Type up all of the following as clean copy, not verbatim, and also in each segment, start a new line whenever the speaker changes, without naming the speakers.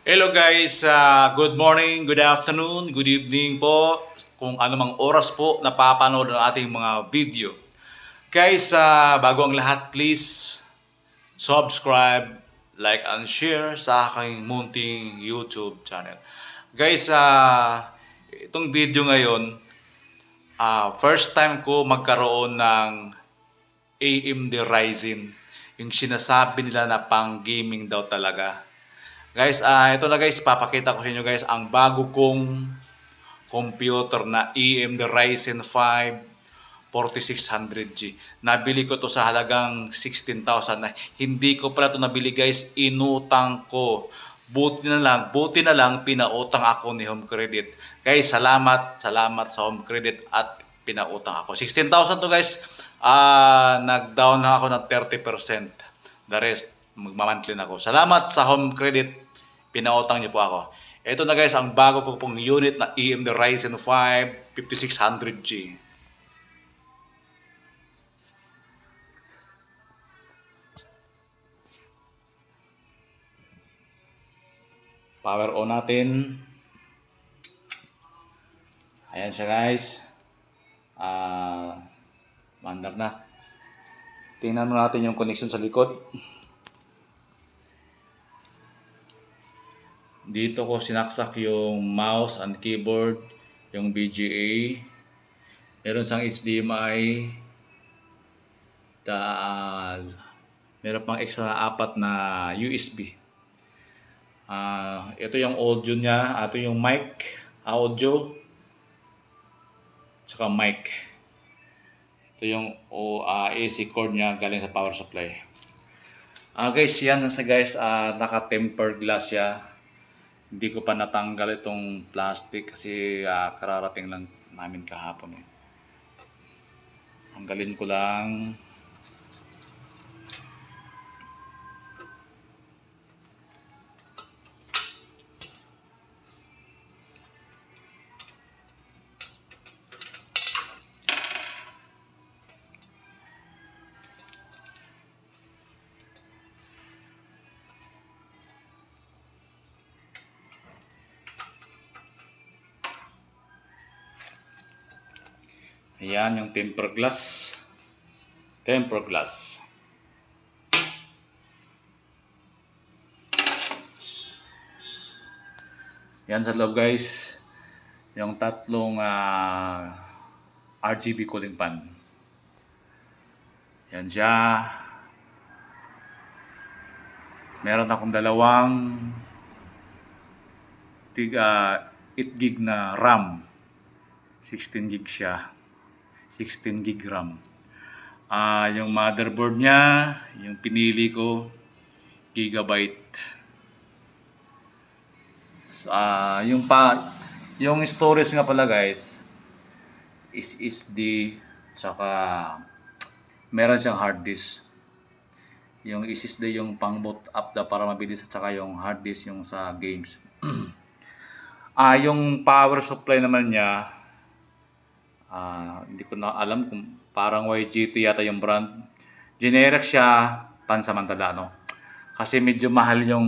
Hello guys, good morning, good afternoon, good evening po kung anumang oras po napapanood ng ating mga video. Guys, bago ang lahat, please subscribe, like and share sa aking munting YouTube channel. Guys, itong video ngayon, first time ko magkaroon ng AMD Ryzen. Yung sinasabi nila na pang gaming daw talaga. Guys, ito na guys, papakita ko sa inyo guys ang bago kong computer na AMD Ryzen 5 4600G. Nabili ko to sa halagang 16,000 na hindi ko pala to nabili guys, inutang ko. Buti na lang pinautang ako ni Home Credit. Guys, salamat sa Home Credit at pinautang ako. 16,000 to guys. Nag-down na ako ng 30%. The rest, magmamonthly na ako. Salamat sa Home Credit. Pinautang niyo po ako. Ito na guys, ang bago ko pong unit na AMD Ryzen 5 5600G. Power on natin. Ayan siya guys. Mandar na. Tingnan mo natin yung connection sa likod. Dito ko sinaksak yung mouse and keyboard, yung VGA. Meron siyang HDMI. Meron pang extra 4 na USB. Ito yung audio niya, ito yung mic, audio, tsaka mic. Ito yung AC cord niya galing sa power supply. Guys, yan nasa guys, naka-tempered glass siya. Hindi ko pa natanggal itong plastic kasi kararating lang namin kahapon eh. Tanggalin ko lang. Ayan yung tempered glass. Tempered glass. Yan sa loob guys. Yung tatlong RGB cooling fan. Yan siya. Meron akong dalawang 8 gig na RAM. 16 gig siya. 16 gig RAM. Yung motherboard niya, yung pinili ko, gigabyte. Yung storage nga pala guys, is SSD, tsaka meron siyang hard disk. Yung SSD yung pang boot up para mabilis, at saka yung hard disk yung sa games. Yung power supply naman niya, hindi ko na alam kung parang YGT yata yung brand. Generic siya, pansamantala no. Kasi medyo mahal yung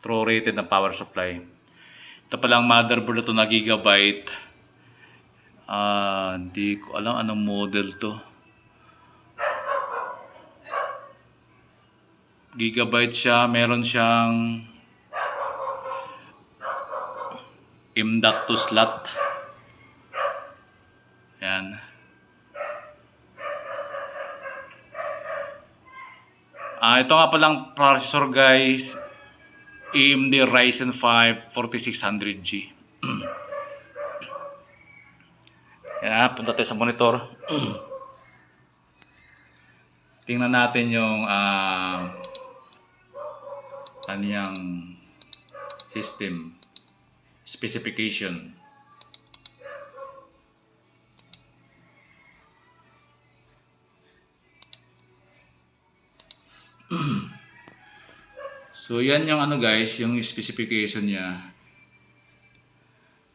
true rated na power supply. Ito palang motherboard ito na gigabyte. Hindi ko alam anong model to. Gigabyte siya, meron siyang M.2 slot. Yan. Ito nga palang processor guys, AMD Ryzen 5 4600G. Yan, punta tayo sa monitor. Tingnan natin yung kaniyang system specification. So yan yung ano guys, yung specification niya.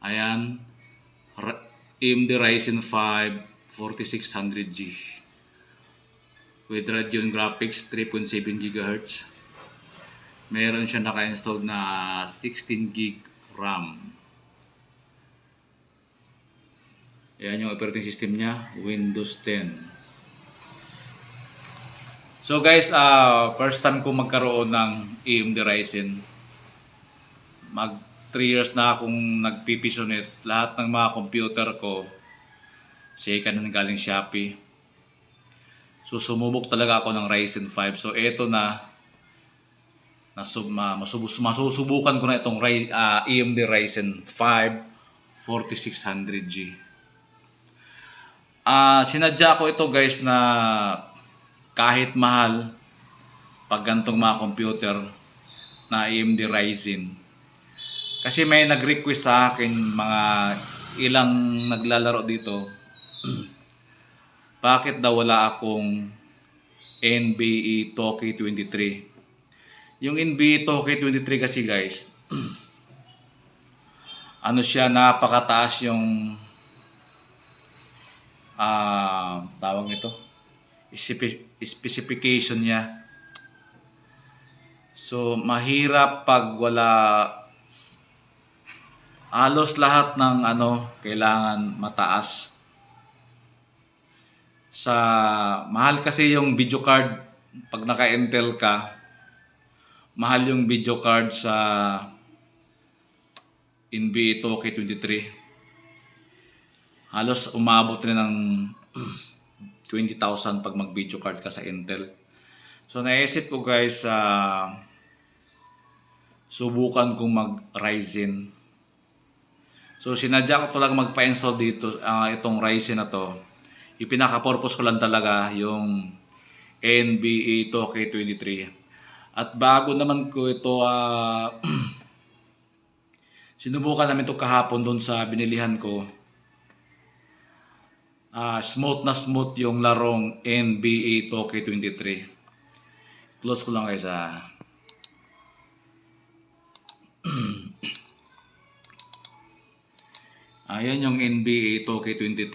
Ayan, AMD Ryzen 5 4600G with Radeon Graphics 3.7 GHz. Meron siya naka-install na 16 gig RAM. Ayan yung operating system niya, Windows 10. So guys, first time ko magkaroon ng AMD Ryzen. Mag 3 years na akong nagpipisonet. Lahat ng mga computer ko, second na galing Shopee. So sumubok talaga ako ng Ryzen 5. So eto na, masusubukan ko na itong AMD Ryzen 5 4600G. Sinadya ko ito guys na kahit mahal pag gantong mga computer na AMD Ryzen. Kasi may nag-request sa akin mga ilang naglalaro dito. Bakit daw wala akong NBA 2K23? Yung NBA 2K23 kasi guys, ano siya, napakataas yung tawag nito, specification niya. So mahirap pag wala, halos lahat ng kailangan mataas. Sa mahal kasi yung video card pag naka-Intel ka, mahal yung video card sa NBA 2K23. Halos umabot rin ng 20,000 pag mag-video card ka sa Intel. So naisip ko guys, subukan kong mag-Ryzen. So sinadya ko talaga magpa-install dito, itong Ryzen na to. Ipinaka-purpose ko lang talaga yung NBA 2K23. At bago naman ko ito, sinubukan namin ito kahapon doon sa binilihan ko. Smooth na smooth yung larong NBA 2K23. Close ko lang guys. Ayan yung NBA 2K23.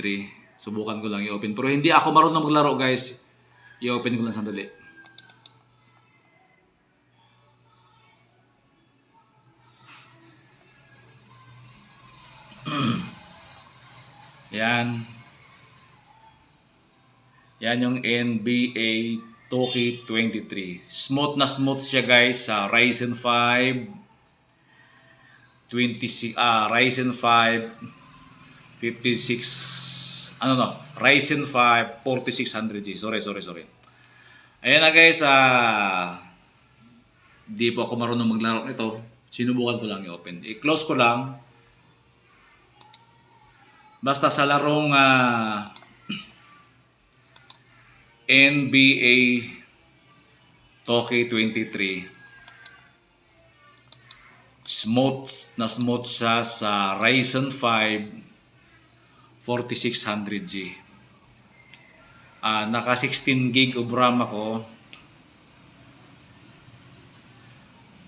Subukan ko lang i-open. Pero hindi ako marunong maglaro guys. I-open ko lang sandali. Yan. Yan yung NBA 2K23. Smooth na smooth siya guys sa Ryzen 5 Ryzen 5 56 Ryzen 5 4600G. Sorry. Ayan na guys, di po ako marunong maglaro nito. Sinubukan ko lang i-open. I-close ko lang. Basta sa larong NBA 2K23, smooth na smooth siya sa Ryzen 5 4600G. Naka 16 gig of RAM ako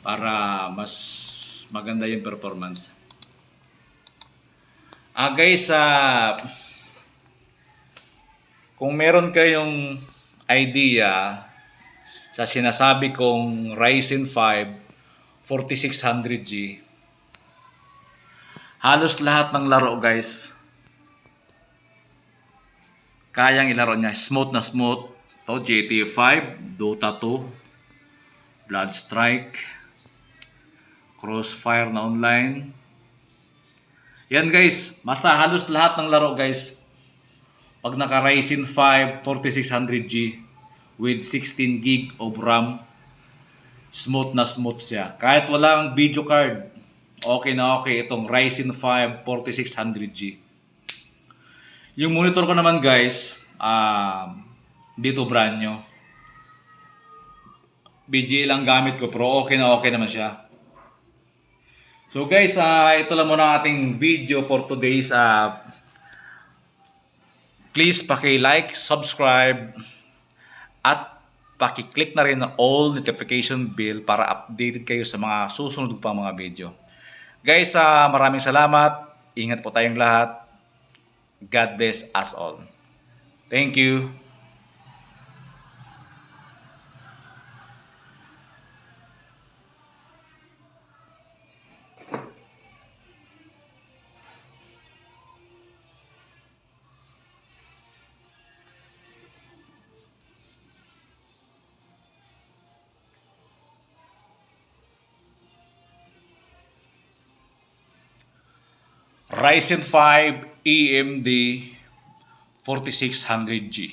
para mas maganda yung performance. Guys, kung meron kayong idea sa sinasabi kong Ryzen 5 4600G, halos lahat ng laro guys kayang ilaro niya. Smooth na smooth. GTA 5, Dota 2, Bloodstrike, Crossfire na online. Yan guys, basta halos lahat ng laro guys, pag naka Ryzen 5 4600G with 16 gig of RAM, smooth na smooth siya. Kahit walang video card, okay na okay itong Ryzen 5 4600G. Yung monitor ko naman guys, dito brand new. BGA lang gamit ko pero okay na okay naman siya. So guys, ito lang muna ang ating video for today's. Please paki-like, subscribe, at paki-click na rin ang all notification bell para updated kayo sa mga susunod pang mga video. Guys, maraming salamat. Ingat po tayong lahat. God bless us all. Thank you. Ryzen 5 AMD 4600G.